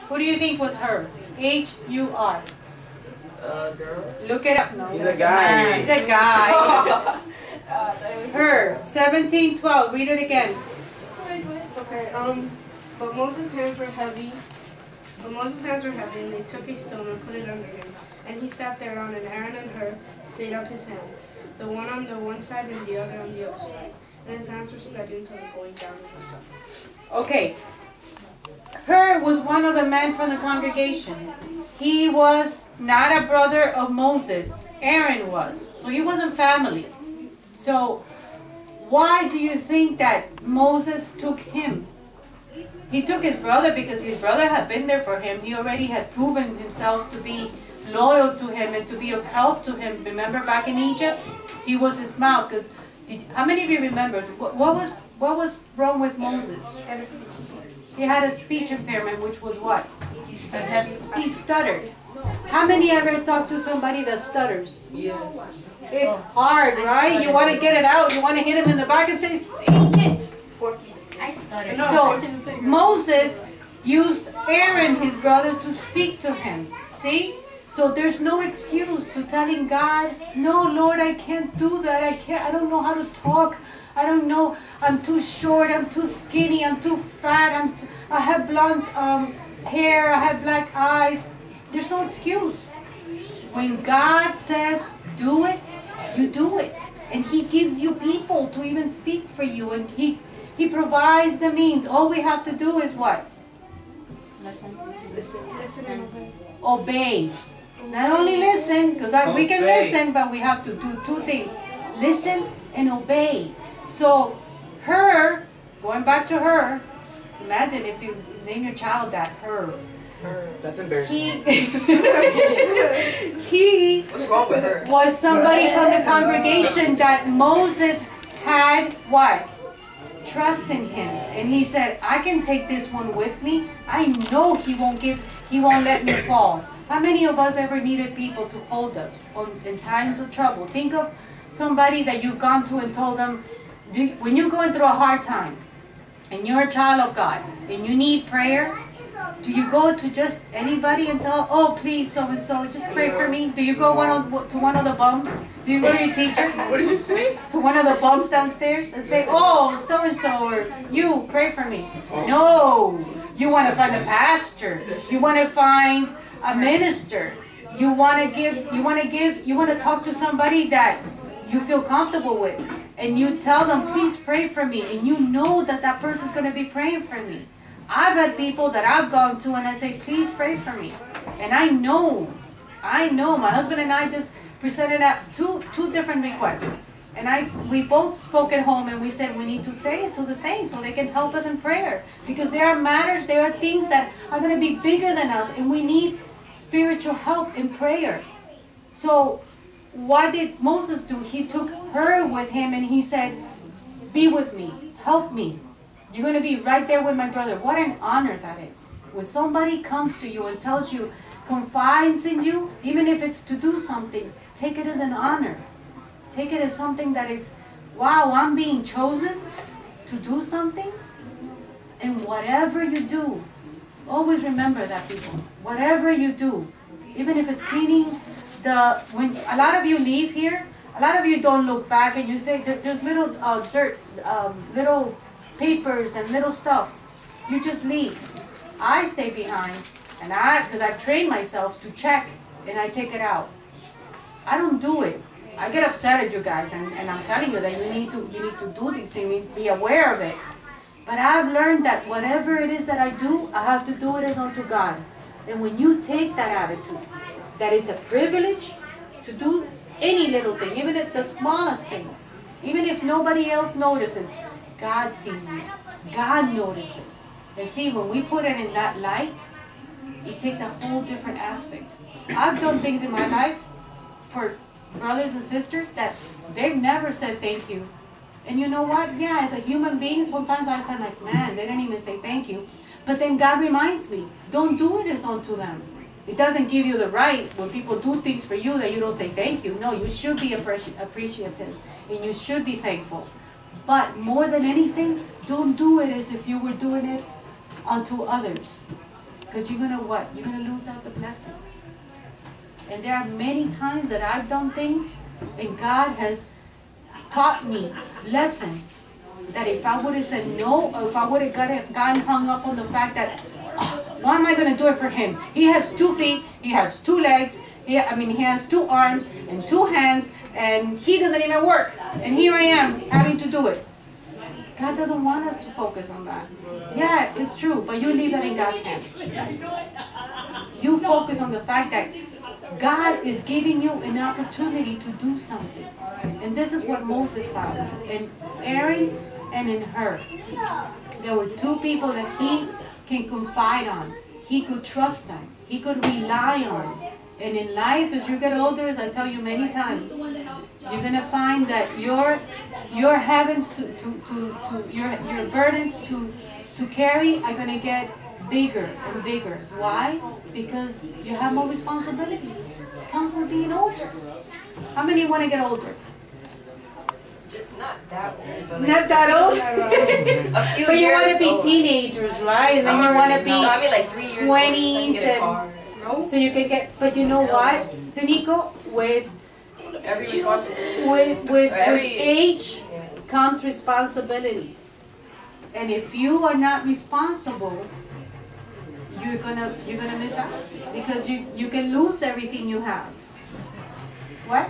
Who do you think was Hur? H-U-R. Girl. Look it up. No, He's a guy. He's a guy. Hur, 17:12. Read it again. Okay, but Moses' hands were heavy. And they took a stone and put it under him. And he sat thereon, and Aaron and Hur stayed up his hands, the one on the one side and the other on the other side. And his hands were steady until the going down of the sun. Okay. Hur was one of the men from the congregation. He was not a brother of Moses. Aaron was. So he wasn't family. So why do you think that Moses took him? He took his brother because his brother had been there for him. He already had proven himself to be loyal to him and to be of help to him. Remember back in Egypt? He was his mouth. Because how many of you remember? What was wrong with Moses? He had a speech impairment, which was what? He stuttered. How many ever talk to somebody that stutters? Yeah. It's hard, right? You want to get it out. You want to hit him in the back and say, idiot. I stutter. So Moses used Aaron, his brother, to speak to him. See? So there's no excuse to telling God, no, Lord, I can't do that. I don't know how to talk. I don't know. I'm too short. I'm too skinny. I'm too fat. I have blonde hair. I have black eyes. There's no excuse. When God says, do it, you do it. And He gives you people to even speak for you. And He provides the means. All we have to do is what? Listen and obey. Obey. Not only listen, because we can listen, but we have to do two things. Listen and obey. So, Hur, going back to Hur, imagine if you name your child that, Hur. That's embarrassing. He What's wrong with her? was somebody from the congregation that Moses had what? Trust in him. And he said, I can take this one with me. I know he won't let me fall. How many of us ever needed people to hold us in times of trouble? Think of somebody that you've gone to and told them, when you're going through a hard time and you're a child of God and you need prayer, do you go to just anybody and tell, oh, please, so-and-so, just pray for me? Do you go to one of the bums? Do you go to your teacher? What did you say? To one of the bums downstairs and say, oh, so-and-so, or you, pray for me. No. You want to find a pastor. You want to find a minister. You want to talk to somebody that you feel comfortable with. And you tell them, please pray for me. And you know that that person's going to be praying for me. I've had people that I've gone to and I say, please pray for me. And I know, my husband and I just presented two different requests. And we both spoke at home and we said we need to say it to the saints so they can help us in prayer. Because there are matters, there are things that are going to be bigger than us and we need spiritual help in prayer. So what did Moses do? He took her with him and he said, be with me, help me. You're going to be right there with my brother. What an honor that is. When somebody comes to you and tells you, confides in you, even if it's to do something, take it as an honor. Take it as something that is, wow, I'm being chosen to do something. And whatever you do, always remember that, people. Whatever you do, even if it's cleaning when a lot of you leave here, a lot of you don't look back and you say, there's little dirt, little papers and little stuff. You just leave. I stay behind, and because I've trained myself to check, and I take it out. I don't do it. I get upset at you guys, and I'm telling you that you need to do these things, you need to be aware of it. But I've learned that whatever it is that I do, I have to do it as unto God. And when you take that attitude, that it's a privilege to do any little thing, even if the smallest things, even if nobody else notices, God sees you. God notices. And see, when we put it in that light, it takes a whole different aspect. I've done things in my life for brothers and sisters that they've never said thank you. And you know what? Yeah, as a human being, sometimes I sound like, man, they didn't even say thank you. But then God reminds me, don't do it as unto them. It doesn't give you the right when people do things for you that you don't say thank you. No, you should be appreciative and you should be thankful. But more than anything, don't do it as if you were doing it unto others. Because you're going to what? You're going to lose out the blessing. And there are many times that I've done things and God has taught me lessons that if I would have said no, or if I would have gotten hung up on the fact that, oh, why am I going to do it for him? He has 2 feet, he has 2 legs, he has 2 arms and 2 hands, and he doesn't even work. And here I am having to do it. God doesn't want us to focus on that. Yeah, it's true, but you leave that in God's hands. You focus on the fact that God is giving you an opportunity to do something. And this is what Moses found in Aaron and in Hur. There were 2 people that he can confide on. He could trust them. He could rely on. And in life, as you get older, as I tell you many times, you're going to find that your heavens your burdens to carry are going to get bigger and bigger. Why? Because you have more responsibilities. It comes with being older. How many want to get older? Not that old, but like Not that old? a few But you years want to be old. teenagers, right? And then you want to be No, I mean like 3 years 20s old, so I can get a car. so you can get, but you know what, Danico, with Every responsibility. with age comes responsibility. And if you are not responsible, you're gonna miss out. Because you can lose everything you have. What?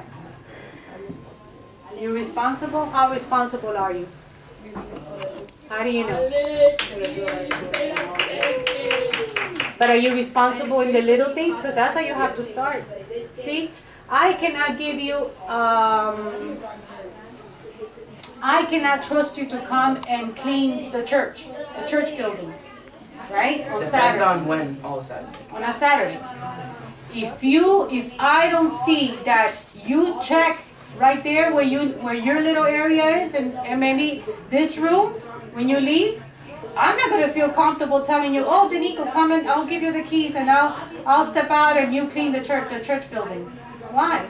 You're responsible? How responsible are you? How do you know? But are you responsible in the little things? Because that's how you have to start. See? I cannot give you, I cannot trust you to come and clean the church building, right? On Depends Saturday. on when. Oh, Saturday. On a Saturday. If I don't see that you check right there where your little area is, and maybe this room, when you leave, I'm not going to feel comfortable telling you, oh, Danico, come and I'll give you the keys and I'll step out and you clean the church building. Why?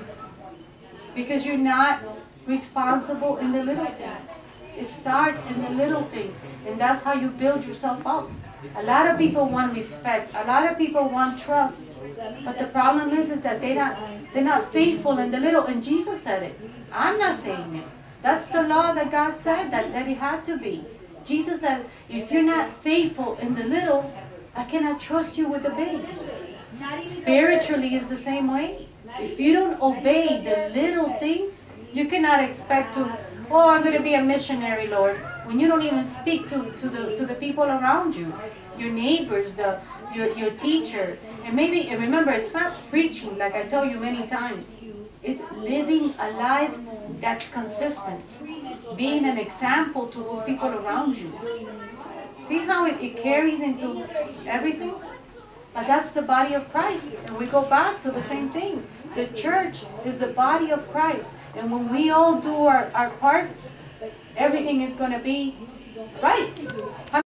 Because you're not responsible in the little things. It starts in the little things, and that's how you build yourself up. A lot of people want respect. A lot of people want trust. But the problem is that they're not faithful in the little. And Jesus said it. I'm not saying it. That's the law that God said that it had to be. Jesus said, if you're not faithful in the little, I cannot trust you with the big. Spiritually is the same way. If you don't obey the little things, you cannot expect to, oh, I'm going to be a missionary, Lord, when you don't even speak to the people around you, your neighbors, your teacher. And remember, it's not preaching like I tell you many times. It's living a life that's consistent. Being an example to those people around you. See how it carries into everything? But that's the body of Christ. And we go back to the same thing. The church is the body of Christ. And when we all do our parts, everything is going to be right.